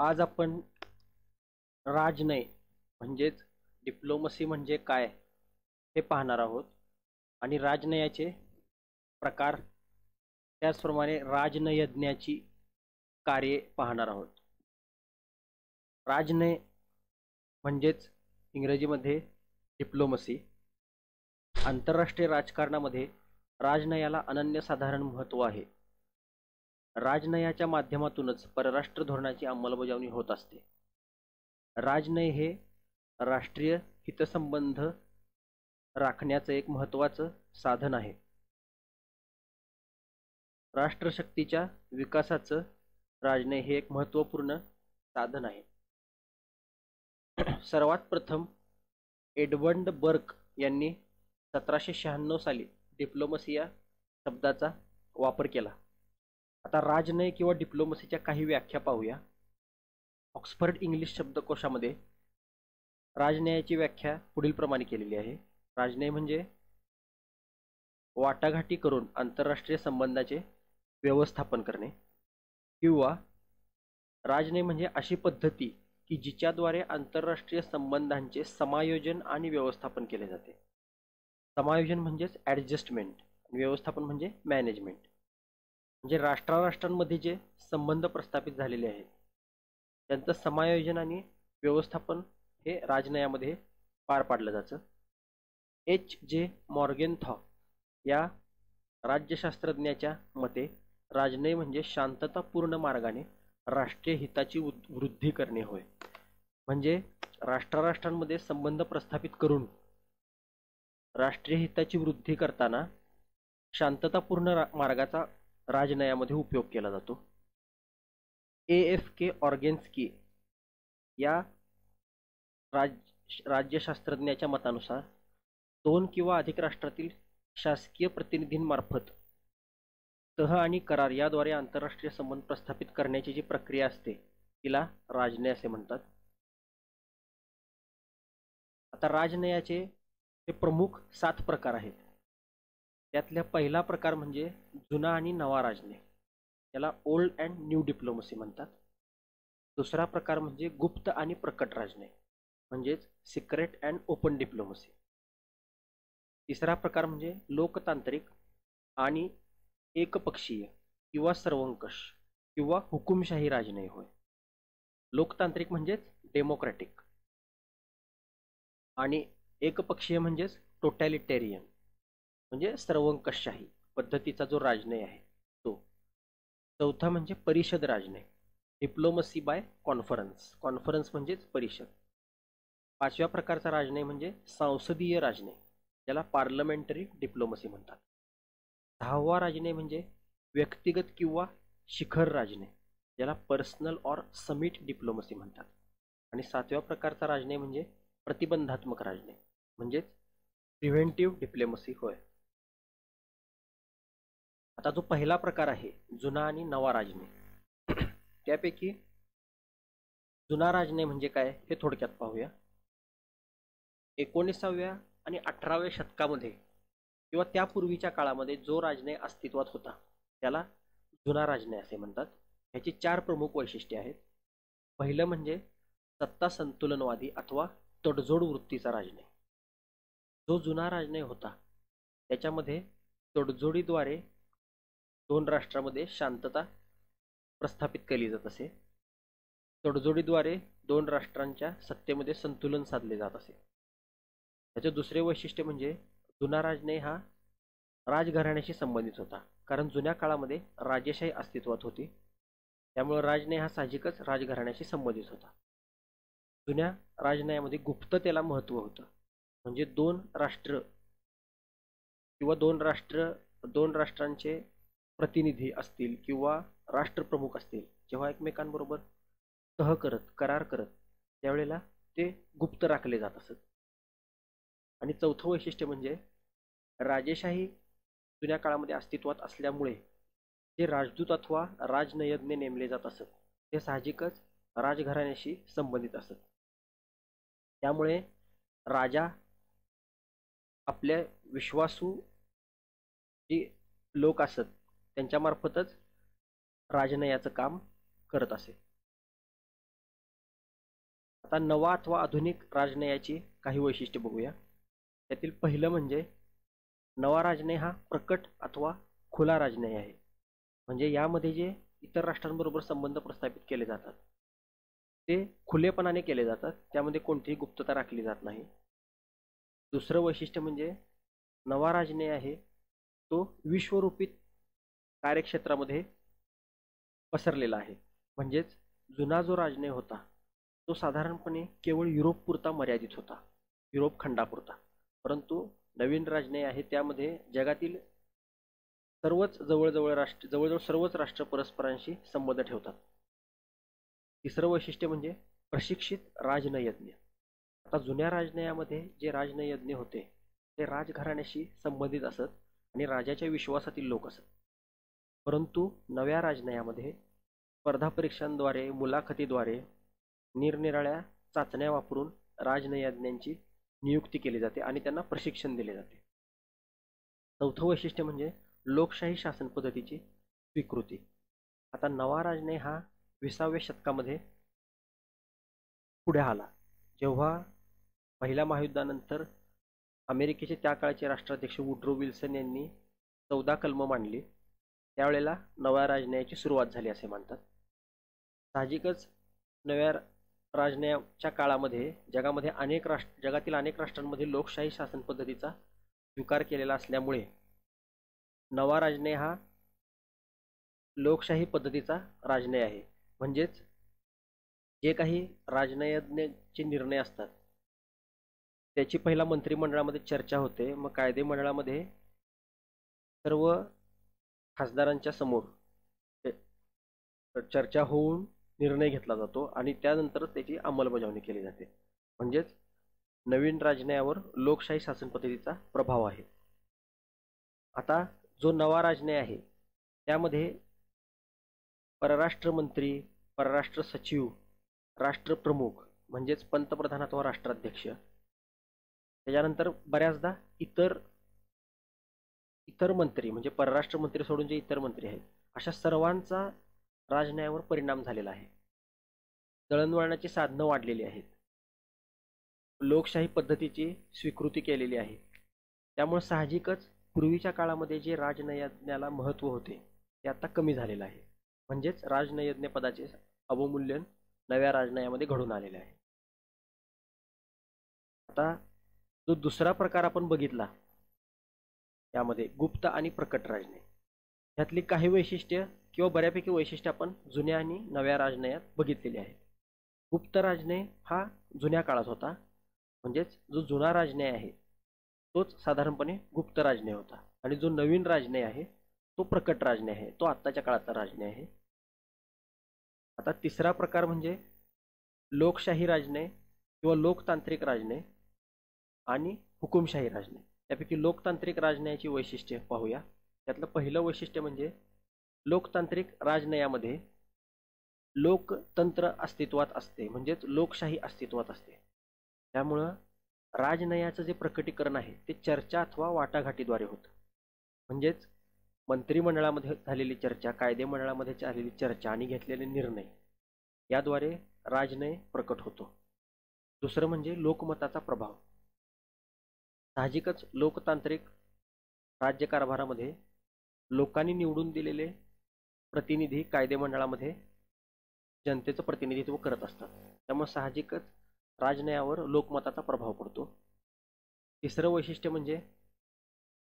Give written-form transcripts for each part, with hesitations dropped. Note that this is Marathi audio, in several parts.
आज आपण राजनय म्हणजेच डिप्लोमसी म्हणजे काय हे पाहणार आहोत आणि राजनयाचे प्रकार त्याचप्रमाणे राजनयज्ञाची कार्ये पाहणार आहोत. राजनय म्हणजेच इंग्रजीमध्ये डिप्लोमसी. आंतरराष्ट्रीय राजकारणामध्ये राजनयाला अनन्यसाधारण महत्त्व आहे. राजनयाच्या माध्यमातूनच परराष्ट्र धोरणाची अंमलबजावणी होत असते. राजनय हे राष्ट्रीय हितसंबंध राखण्याचं एक महत्त्वाचं साधन आहे. राष्ट्रशक्तीच्या विकासाचं राजनय हे एक महत्त्वपूर्ण साधन आहे. सर्वात प्रथम एडवर्ड बर्क यांनी 1796 साली डिप्लोमसी या शब्दाचा वापर केला. आता राजनय किंवा डिप्लोमसीच्या काही व्याख्या पाहूया. ऑक्सफर्ड इंग्लिश शब्दकोशामध्ये राजनयाची व्याख्या पुढील प्रमाणे केलेली आहे. राजनय म्हणजे वाटाघाटी करून आंतरराष्ट्रीय संबंधाचे व्यवस्थापन करणे, किंवा राजनय म्हणजे अशी पद्धती की जिच्याद्वारे आंतरराष्ट्रीय संबंधांचे समायोजन आणि व्यवस्थापन केले जाते. समायोजन म्हणजेच ॲडजस्टमेंट, व्यवस्थापन म्हणजे मॅनेजमेंट. म्हणजे राष्ट्रांमध्ये जे संबंध प्रस्थापित झालेले आहेत त्यांचं समायोजन आणि व्यवस्थापन हे राजनयामध्ये पार पाडलं जातं. H.J. मॉर्गेनथॉ या राज्यशास्त्रज्ञाच्या मते राजनय म्हणजे शांततापूर्ण मार्गाने राष्ट्रीय हिताची वृद्धी करणे होय. म्हणजे राष्ट्रांमध्ये संबंध प्रस्थापित करून राष्ट्रीय हिताची वृद्धी करताना शांततापूर्ण मार्गाचा राजनयामध्ये उपयोग केला जातो. A.F.K. ऑर्गेन्स्की या राज्यशास्त्रज्ञाच्या मतानुसार 2 किंवा अधिक राष्ट्रातील शासकीय प्रतिनिधींमार्फत तह आणि करार याद्वारे आंतरराष्ट्रीय संबंध प्रस्थापित करण्याची जी प्रक्रिया असते तिला राजनय असे म्हणतात. आता राजनयाचे हे प्रमुख 7 प्रकार आहेत. त्यातला पहिला प्रकार म्हणजे जुना आणि नवा राजनय, याला ओल्ड अँड न्यू डिप्लोमसी म्हणतात. दुसरा प्रकार म्हणजे गुप्त आणि प्रकट राजनय म्हणजेच सिक्रेट अँड ओपन डिप्लोमसी. तिसरा प्रकार म्हणजे लोकतांत्रिक आणि एकपक्षीय किंवा सर्वंकष किंवा हुकुमशाही राजनय होय. लोकतांत्रिक म्हणजेच डेमोक्रॅटिक आणि एकपक्षीय म्हणजेच टोटॅलिटेरियन म्हणजे सर्वंकषशाही पद्धतीचा जो राजनय आहे तो. चौथा म्हणजे परिषद राजनय, डिप्लोमसी बाय कॉन्फरन्स. कॉन्फरन्स म्हणजेच परिषद. पाचव्या प्रकारचा राजनय म्हणजे संसदीय राजनय, ज्याला पार्लमेंटरी डिप्लोमसी म्हणतात. सहावा राजनय म्हणजे व्यक्तिगत किंवा शिखर राजनय, ज्याला पर्सनल ऑर समिट डिप्लोमसी म्हणतात. आणि सातव्या प्रकारचा राजनय म्हणजे प्रतिबंधात्मक राजनय म्हणजेच प्रिव्हेंटिव्ह डिप्लोमसी होय. आता जो पहिला प्रकार आहे जुना आणि नवा राजनय, त्यापैकी जुना राजनय म्हणजे काय हे थोडक्यात पाहूया. 19व्या आणि 18व्या शतकामध्ये किंवा त्यापूर्वीच्या काळामध्ये जो राजनय अस्तित्वात होता त्याला जुना राजनय असे म्हणतात. ह्याची 4 प्रमुख वैशिष्ट्ये आहेत. पहिलं म्हणजे सत्ता संतुलनवादी अथवा तडजोड वृत्तीचा राजनय. जो जुना राजनय होता त्याच्यामध्ये तडजोडीद्वारे 2 राष्ट्रांमध्ये शांतता प्रस्थापित केली जात असे. तडजोडीद्वारे 2 राष्ट्रांच्या सत्तेमध्ये संतुलन साधले जात असे. त्याचे दुसरे वैशिष्ट्य म्हणजे जुना राजनय हा राजघराण्याशी संबंधित होता, कारण जुन्या काळामध्ये राजेशाही अस्तित्वात होती, त्यामुळे राजनय हा साहजिकच राजघराण्याशी संबंधित होता. जुन्या राजनयामध्ये गुप्ततेला महत्त्व होतं. म्हणजे 2 राष्ट्र किंवा 2 राष्ट्रांचे प्रतिनिधी असतील किंवा राष्ट्रप्रमुख असतील, जेव्हा एकमेकांबरोबर तह करत करार करत त्यावेळेला ते गुप्त राखले जात असत. आणि चौथं वैशिष्ट्य म्हणजे राजेशाही जुन्या काळामध्ये अस्तित्वात असल्यामुळे जे राजदूत अथवा राजनयज्ञ नेमले जात असत ते साहजिकच राजघराण्याशी संबंधित असत. त्यामुळे राजा आपल्या विश्वासू जे लोक असत त्यांच्यामार्फतच राजनयाचं काम करत असे. आता नवा अथवा आधुनिक राजनयाची काही वैशिष्ट्ये बघूया. त्यातील पहिलं म्हणजे नवा राजनय हा प्रकट अथवा खुला राजनय आहे. म्हणजे यामध्ये जे इतर राष्ट्रांबरोबर संबंध प्रस्थापित केले जातात ते खुलेपणाने केले जातात, त्यामध्ये कोणतीही गुप्तता राखली जात नाही. दुसरं वैशिष्ट्य म्हणजे नवा राजनय आहे तो विश्वरूपी कार्यक्षेत्रामध्ये पसरलेला आहे. म्हणजेच जुना जो राजनय होता तो साधारणपणे केवळ युरोपपुरता मर्यादित होता, युरोप खंडापुरता. परंतु नवीन राजनय आहे त्यामध्ये जगातील जवळजवळ सर्वच राष्ट्र परस्परांशी संबंध ठेवतात. तिसरं वैशिष्ट्य म्हणजे प्रशिक्षित राजनयज्ञ. आता जुन्या राजनयामध्ये जे राजनयज्ञ होते ते राजघराण्याशी संबंधित असत आणि राजाच्या विश्वासातील लोक असत. परंतु नव्या राजनयामध्ये स्पर्धा परीक्षांद्वारे, मुलाखतीद्वारे, निरनिराळ्या चाचण्या वापरून राजनयज्ञांची नियुक्ती केली जाते आणि त्यांना प्रशिक्षण दिले जाते. चौथं वैशिष्ट्य म्हणजे लोकशाही शासन पद्धतीची स्वीकृती. आता नवा राजनय हा 20व्या शतकामध्ये पुढे आला, जेव्हा पहिल्या महायुद्धानंतर अमेरिकेचे त्या काळचे राष्ट्राध्यक्ष वुड्रो विल्सन यांनी 14 कलमं मांडली. त्यावेळेला नव्या राजनयाची सुरुवात झाली असे मानतात. साहजिकच नव्या राजनयाच्या काळामध्ये जगातील अनेक राष्ट्रांमध्ये लोकशाही शासन पद्धतीचा स्वीकार केलेला असल्यामुळे नवा राजनय हा लोकशाही पद्धतीचा राजनय आहे. म्हणजेच जे काही राजनयज्ञाचे निर्णय असतात त्याची पहिला मंत्रिमंडळामध्ये चर्चा होते, मग कायदेमंडळामध्ये सर्व खासदारांच्या समोर चर्चा होऊन निर्णय घेतला जातो आणि त्यानंतर त्याची अंमलबजावणी केली जाते. म्हणजेच नवीन राजनयावर लोकशाही शासन पद्धतीचा प्रभाव आहे. आता जो नवा राजनय आहे त्यामध्ये परराष्ट्र मंत्री, परराष्ट्र सचिव, राष्ट्रप्रमुख म्हणजेच पंतप्रधान अथवा राष्ट्राध्यक्ष, त्याच्यानंतर बऱ्याचदा इतर मंत्री म्हणजे परराष्ट्र मंत्री सोडून जे इतर मंत्री आहेत अशा सर्वांचा राजनयावर परिणाम झालेला आहे. दळणवळणाची साधनं वाढलेली आहेत, लोकशाही पद्धतीची स्वीकृती केलेली आहे. त्यामुळे साहजिकच पूर्वीच्या काळामध्ये जे राजनयज्ञाला महत्त्व होते ते आता कमी झालेलं आहे. म्हणजेच राजनयज्ञ पदाचे अवमूल्यन नव्या राजनयामध्ये घडून आलेले आहे. आता जो दुसरा प्रकार आपण बघितला यामध्ये गुप्त आणि प्रकट राजनय, यातली काही वैशिष्ट्य किंवा बऱ्यापैकी वैशिष्ट्य आपण जुन्या आणि नव्या राजनयात बघितलेली आहेत. गुप्त राजनय हा जुन्या काळात होता, म्हणजेच जो जुना राजनय आहे तोच साधारणपणे गुप्त राजनय होता आणि जो नवीन राजनय आहे तो प्रकट राजनय आहे, तो आत्ताच्या काळातला राजनय आहे. आता तिसरा प्रकार म्हणजे लोकशाही राजनय किंवा लोकतांत्रिक राजनय आणि हुकुमशाही राजनय. त्यापैकी लोकतांत्रिक राजनयाची वैशिष्ट्ये पाहूया. त्यातलं पहिलं वैशिष्ट्य म्हणजे लोकतांत्रिक राजनयामध्ये लोकतंत्र अस्तित्वात असते, म्हणजेच लोकशाही अस्तित्वात असते. त्यामुळं राजनयाचं जे प्रकटीकरण आहे ते चर्चा अथवा वाटाघाटीद्वारे होतं. म्हणजेच मंत्रिमंडळामध्ये झालेली चर्चा, कायदेमंडळामध्ये झालेली चर्चा आणि घेतलेले निर्णय याद्वारे राजनय प्रकट होतो. दुसरं म्हणजे लोकमताचा प्रभाव. साहजिकच लोकतांत्रिक राज्यकारभारामध्ये लोकांनी निवडून दिलेले प्रतिनिधी कायदेमंडळामध्ये जनतेचं प्रतिनिधित्व करत असतात. त्यामुळे साहजिकच राजनयावर लोकमताचा प्रभाव पडतो. तिसरं वैशिष्ट्य म्हणजे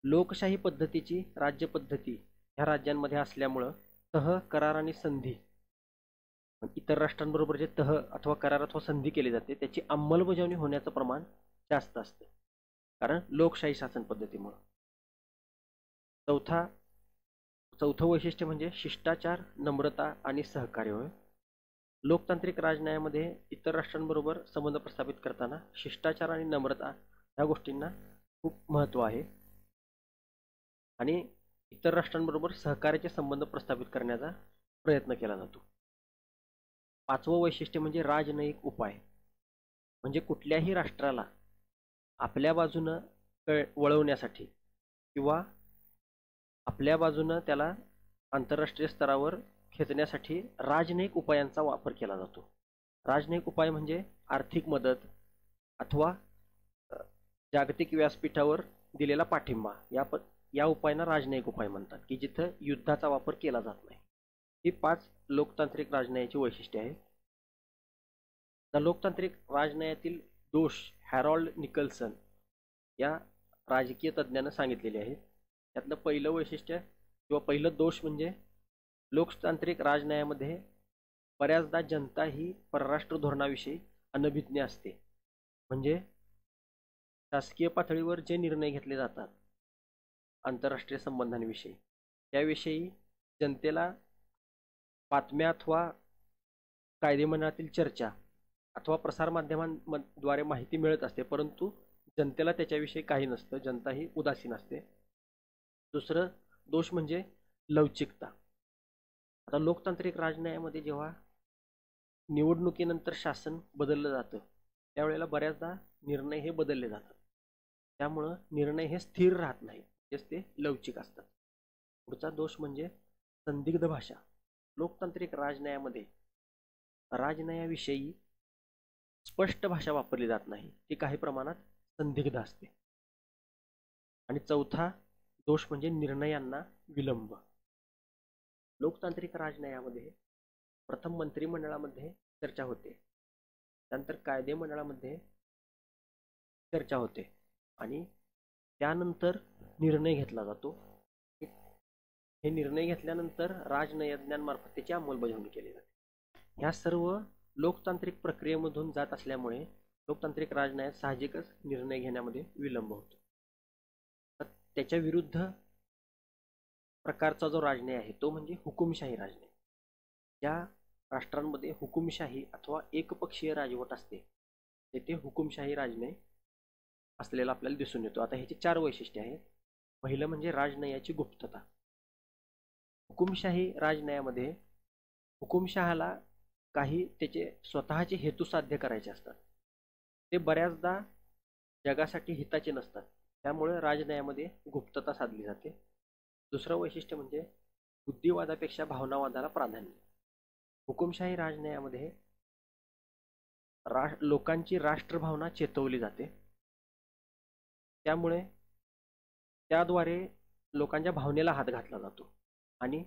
लोकशाही पद्धतीची राज्यपद्धती ह्या राज्यांमध्ये असल्यामुळं तह, करार आणि संधी, इतर राष्ट्रांबरोबर जे तह अथवा करार अथवा संधी केली जाते त्याची अंमलबजावणी होण्याचं प्रमाण जास्त असतं, कारण लोकशाही शासन पद्धतीमुळे. चौथं वैशिष्ट्य म्हणजे शिष्टाचार, नम्रता आणि सहकार्य होय. लोकतांत्रिक राजनयामध्ये इतर राष्ट्रांबरोबर संबंध प्रस्थापित करताना शिष्टाचार आणि नम्रता ह्या गोष्टींना खूप महत्त्व आहे आणि इतर राष्ट्रांबरोबर सहकार्याचे संबंध प्रस्थापित करण्याचा प्रयत्न केला जातो. पाचवं वैशिष्ट्य म्हणजे राजनयिक उपाय. म्हणजे कुठल्याही राष्ट्राला आपल्या बाजूनं वळवण्यासाठी किंवा आपल्या बाजूनं त्याला आंतरराष्ट्रीय स्तरावर खेचण्यासाठी राजनयिक उपायांचा वापर केला जातो. राजनयिक उपाय म्हणजे आर्थिक मदत अथवा जागतिक व्यासपीठावर दिलेला पाठिंबा या उपायांना राजनैतिक उपाय म्हणतात, की जिथं युद्धाचा वापर केला जात नाही. ही 5 लोकतांत्रिक राजनयाची वैशिष्ट्ये आहेत. तर लोकतांत्रिक राजनयातील दोष हॅरॉल्ड निकल्सन या राजकीय तज्ज्ञानं सांगितलेले आहेत. त्यातलं पहिलं वैशिष्ट्य किंवा पहिलं दोष म्हणजे लोकतांत्रिक राजनयामध्ये बऱ्याचदा जनता ही परराष्ट्र धोरणाविषयी अनभिज्ञ असते. म्हणजे शासकीय पातळीवर जे निर्णय घेतले जातात आंतरराष्ट्रीय संबंधांविषयी त्याविषयी जनतेला बातम्या अथवा कायदेमंडळातील चर्चा अथवा प्रसारमाध्यमांद्वारे माहिती मिळत असते, परंतु जनतेला त्याच्याविषयी काही नसतं. जनता ही उदासीन असते. दुसरं दोष म्हणजे लवचिकता. आता लोकतांत्रिक राजनयामध्ये जेव्हा निवडणुकीनंतर शासन बदललं जातं त्यावेळेला बऱ्याचदा निर्णय हे बदलले जातात. त्यामुळं निर्णय हे स्थिर राहत नाहीत, तेच ते लवचिक असतात. पुढचा दोष म्हणजे संदिग्ध भाषा. लोकतांत्रिक राजनयामध्ये राजनयाविषयी स्पष्ट भाषा वापरली जात नाही, ती काही प्रमाणात संदिग्ध असते. आणि चौथा दोष म्हणजे निर्णयांना विलंब. लोकतांत्रिक राजनयामध्ये प्रथम मंत्रिमंडळामध्ये चर्चा होते, त्यानंतर कायदेमंडळामध्ये चर्चा होते आणि त्यानंतर निर्णय घेतला जातो. हे निर्णय घेतल्यानंतर राजनयज्ञांमार्फत त्याची अंमलबजावणी केली जाते. ह्या सर्व लोकतांत्रिक प्रक्रियेमधून जात असल्यामुळे लोकतांत्रिक राजनयात साहजिकच निर्णय घेण्यामध्ये विलंब होतो. तर त्याच्या विरुद्ध प्रकारचा जो राजनय आहे तो म्हणजे हुकुमशाही राजनय. ज्या राष्ट्रांमध्ये हुकुमशाही अथवा एकपक्षीय राजवट असते तेथे हुकुमशाही राजनय असलेला आपल्याला दिसून येतो. आता ह्याची 4 वैशिष्ट्ये आहेत. पहिलं म्हणजे राजनयाची गुप्तता. हुकुमशाही राजनयामध्ये हुकुमशहाला काही त्याचे स्वतःचे हेतू साध्य करायचे असतात, ते बऱ्याचदा जगासाठी हिताचे नसतात. त्यामुळे राजनयामध्ये गुप्तता साधली जाते. दुसरं वैशिष्ट्य म्हणजे बुद्धिवादापेक्षा भावनावादाला प्राधान्य. हुकुमशाही राजनयामध्ये लोकांची राष्ट्रभावना चेतवली जाते, त्यामुळे त्याद्वारे लोकांच्या भावनेला हात घातला जातो आणि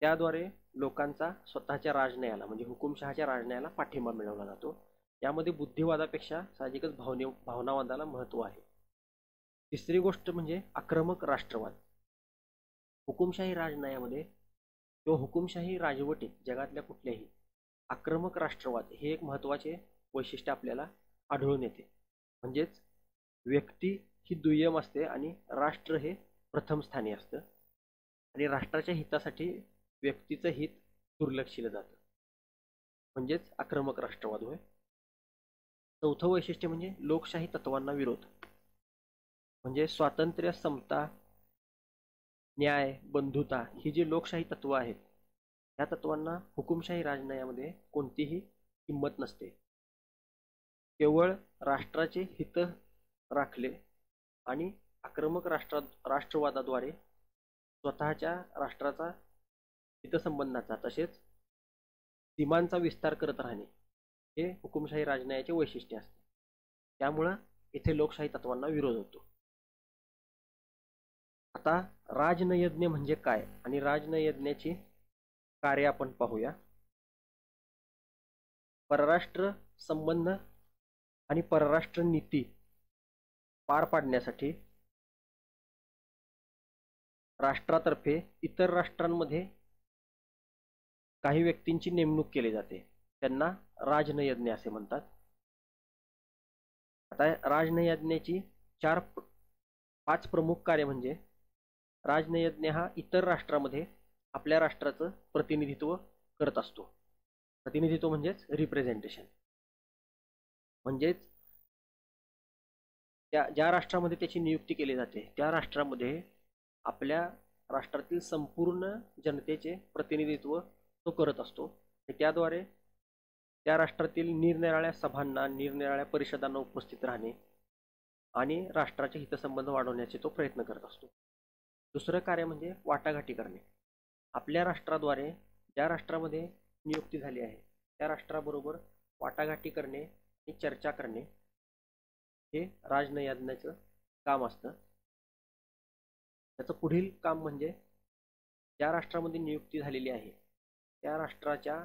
त्याद्वारे लोकांचा स्वतःच्या राजनयाला म्हणजे हुकुमशहाच्या राजनयाला पाठिंबा मिळवला जातो. यामध्ये बुद्धिवादापेक्षा साहजिकच भावनावादाला महत्त्व आहे. तिसरी गोष्ट म्हणजे आक्रमक राष्ट्रवाद. हुकुमशाही राजनयामध्ये किंवा हुकुमशाही राजवटीत जगातल्या कुठल्याही आक्रमक राष्ट्रवाद हे एक महत्त्वाचे वैशिष्ट्य आपल्याला आढळून येते. म्हणजेच व्यक्ती ही दुय्यम असते आणि राष्ट्र हे प्रथम स्थानी असतं आणि राष्ट्राच्या हितासाठी व्यक्तीचं हित दुर्लक्षिलं जातं, म्हणजेच आक्रमक राष्ट्रवाद होय. चौथं वैशिष्ट्य म्हणजे लोकशाही तत्वांना विरोध. म्हणजे स्वातंत्र्य, समता, न्याय, बंधुता ही जी लोकशाही तत्व आहेत या तत्वांना हुकुमशाही राजनयामध्ये कोणतीही किंमत नसते. केवळ राष्ट्राचे हित राखले आणि आक्रमक राष्ट्रवादाद्वारे स्वतःच्या राष्ट्राचा हितसंबंधाचा तसेच सीमांचा विस्तार करत राहणे हे हुकुमशाही राजनयाचे वैशिष्ट्य असते. त्यामुळं इथे लोकशाही तत्वांना विरोध होतो. आता राजनयज्ञ म्हणजे काय आणि राजनयज्ञाची कार्य आपण पाहूया. परराष्ट्र संबंध आणि परराष्ट्र नीती पार पाडण्यासाठी राष्ट्रातर्फे इतर राष्ट्रांमध्ये काही व्यक्तींची नेमणूक केली जाते, त्यांना राजनयज्ञ असे म्हणतात. आता राजनयज्ञाची 5 प्रमुख कार्य म्हणजे राजनयज्ञ हा इतर राष्ट्रामध्ये आपल्या राष्ट्राचं प्रतिनिधित्व करत असतो. प्रतिनिधित्व म्हणजेच रिप्रेझेंटेशन. म्हणजेच ज्या राष्ट्रामध्ये त्याची नियुक्ती केली जाते त्या राष्ट्रामध्ये आपल्या राष्ट्रातील संपूर्ण जनतेचे प्रतिनिधित्व तो करत असतो. त्याद्वारे त्या राष्ट्रातील निरनिराळ्या सभांना निरनिराळ्या परिषदांना उपस्थित राहणे आणि राष्ट्राचे हितसंबंध वाढवण्याचे तो प्रयत्न करत असतो. दुसरं कार्य म्हणजे वाटाघाटी करणे. आपल्या राष्ट्राद्वारे ज्या राष्ट्रामध्ये नियुक्ती झाली आहे त्या राष्ट्राबरोबर वाटाघाटी करणे आणि चर्चा करणे हे राजनयज्ञाचं काम असतं. त्याचं पुढील काम म्हणजे ज्या राष्ट्रामध्ये नियुक्ती झालेली आहे त्या राष्ट्राच्या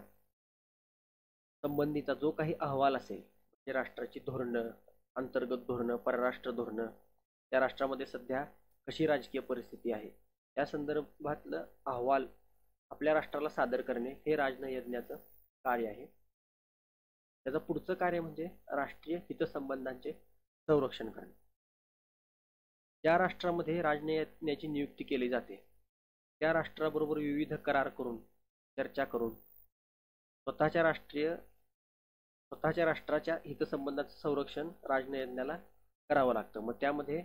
संबंधीचा जो काही अहवाल असेल, म्हणजे राष्ट्राची धोरणं, अंतर्गत धोरणं, परराष्ट्र धोरणं, त्या राष्ट्रामध्ये सध्या कशी राजकीय परिस्थिती आहे त्या संदर्भातलं अहवाल आपल्या राष्ट्राला सादर करणे हे राजनयज्ञाचं कार्य आहे. त्याचं पुढचं कार्य म्हणजे राष्ट्रीय हितसंबंधांचे संरक्षण करणे. ज्या राष्ट्रामध्ये राजनयज्ञाची नियुक्ती केली जाते त्या राष्ट्राबरोबर विविध करार करून, चर्चा करून स्वतःच्या राष्ट्राच्या हितसंबंधाचं संरक्षण राजनयज्ञाला करावं लागतं. मग त्यामध्ये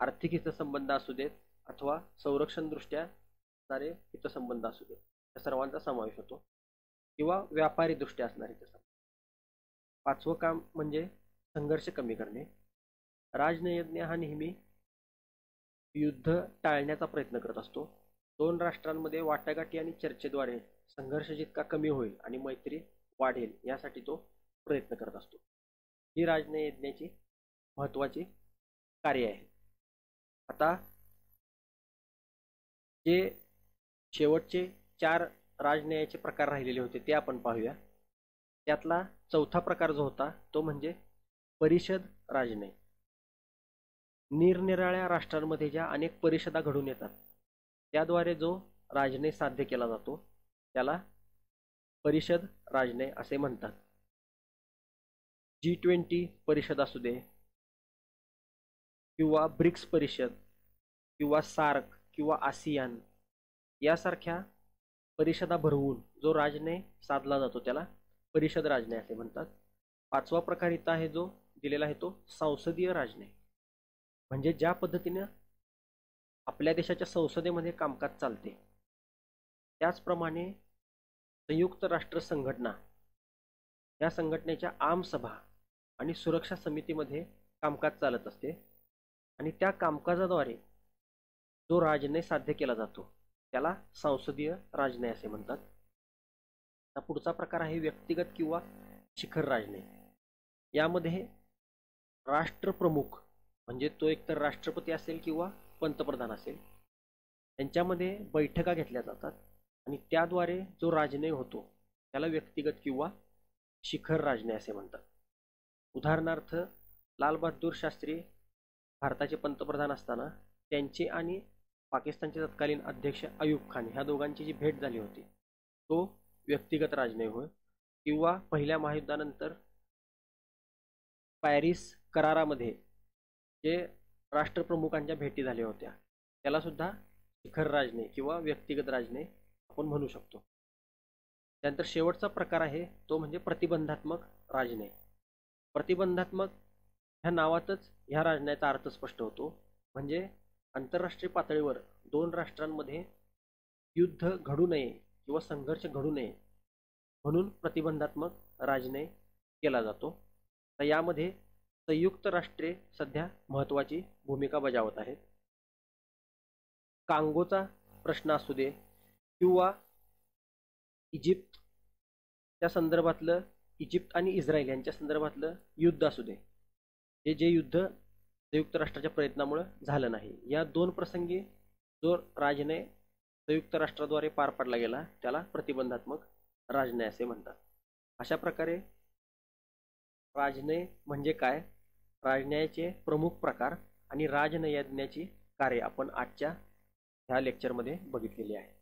आर्थिक हितसंबंध असू देत अथवा संरक्षण दृष्ट्या असणारे हितसंबंध असू देत, या सर्वांचा समावेश होतो, किंवा व्यापारी दृष्ट्या असणारे हितसंबंध. पाचवं काम म्हणजे संघर्ष कमी करणे. राजनयज्ञ हा नेहमी युद्ध टाळण्याचा प्रयत्न करत असतो. दोन राष्ट्रांमध्ये वाटाघाटी आणि चर्चेद्वारे संघर्ष जितका कमी होईल आणि मैत्री वाढेल यासाठी तो प्रयत्न करत असतो. ही राजनयज्ञाची महत्वाची कार्य आहे. आता जे शेवटचे 4 राजनयाचे प्रकार राहिलेले होते ते आपण पाहूया. त्यातला चौथा प्रकार जो होता तो म्हणजे परिषद राजनय. निरनिराळ्या राष्ट्रांमध्ये ज्या अनेक परिषदा घडून येतात त्याद्वारे जो राजनय साध्य केला जातो त्याला परिषद राजनय असे म्हणतात. G20 परिषद असू दे किंवा ब्रिक्स परिषद किंवा सार्क किंवा आसियान यासारख्या परिषदा भरवून जो राजनय साधला जातो त्याला परिषद राजनय असे म्हणतात. पाचवा प्रकार इथं आहे जो दिलेला आहे तो संसदीय राजनय. म्हणजे ज्या पद्धतीने आपल्या देशाच्या संसदेमध्ये कामकाज चालते त्याचप्रमाणे संयुक्त राष्ट्र संघटना या संघटनेच्या आमसभा आणि सुरक्षा समितीमध्ये कामकाज चालत असते आणि त्या कामकाजाद्वारे जो राजनय साध्य केला जातो त्याला संसदीय राजनय असे म्हणतात. आता पुढचा प्रकार आहे व्यक्तिगत किंवा शिखर राजनय. यामध्ये राष्ट्रप्रमुख म्हणजे तो एकतर राष्ट्रपती असेल किंवा पंतप्रधान असेल त्यांच्यामध्ये बैठका घेतल्या जातात आणि त्याद्वारे जो राजनय होतो त्याला व्यक्तिगत किंवा शिखर राजनय असे म्हणतात. उदाहरणार्थ लाल बहादूर शास्त्री भारताचे पंतप्रधान असताना त्यांचे आणि पाकिस्तानचे तत्कालीन अध्यक्ष अयूब खान ह्या दोघांची जी भेट झाली होती तो व्यक्तिगत राजनय होय. किंवा पहिल्या महायुद्धानंतर पॅरिस करारामध्ये जे राष्ट्रप्रमुखांच्या भेटी झाल्या होत्या त्याला सुद्धा शिखर राजनय किंवा व्यक्तिगत राजनय आपण म्हणू शकतो. त्यानंतर शेवटचा प्रकार आहे तो म्हणजे प्रतिबंधात्मक राजनय. प्रतिबंधात्मक ह्या नावातच ह्या राजनयाचा अर्थ स्पष्ट होतो. म्हणजे आंतरराष्ट्रीय पातळीवर दोन राष्ट्रांमध्ये युद्ध घडू नये किंवा संघर्ष घडू नये म्हणून प्रतिबंधात्मक राजनय केला जातो. तर यामध्ये संयुक्त राष्ट्रे सध्या महत्त्वाची भूमिका बजावत आहेत. कांगोचा प्रश्न असू दे किंवा इजिप्तच्या संदर्भातलं, इजिप्त आणि इस्रायल यांच्या संदर्भातलं युद्ध असू दे, जे युद्ध संयुक्त राष्ट्राच्या प्रयत्नामुळे झालं नाही, या दोन प्रसंगी जो राजनय संयुक्त राष्ट्राद्वारे पार पाडला गेला त्याला प्रतिबंधात्मक राजनय असे म्हणतात. अशा प्रकारे राजनय म्हणजे काय, राजनयाचे प्रमुख प्रकार आणि राजनयज्ञाची कार्य आपण आजच्या ह्या लेक्चरमध्ये बघितलेली आहे.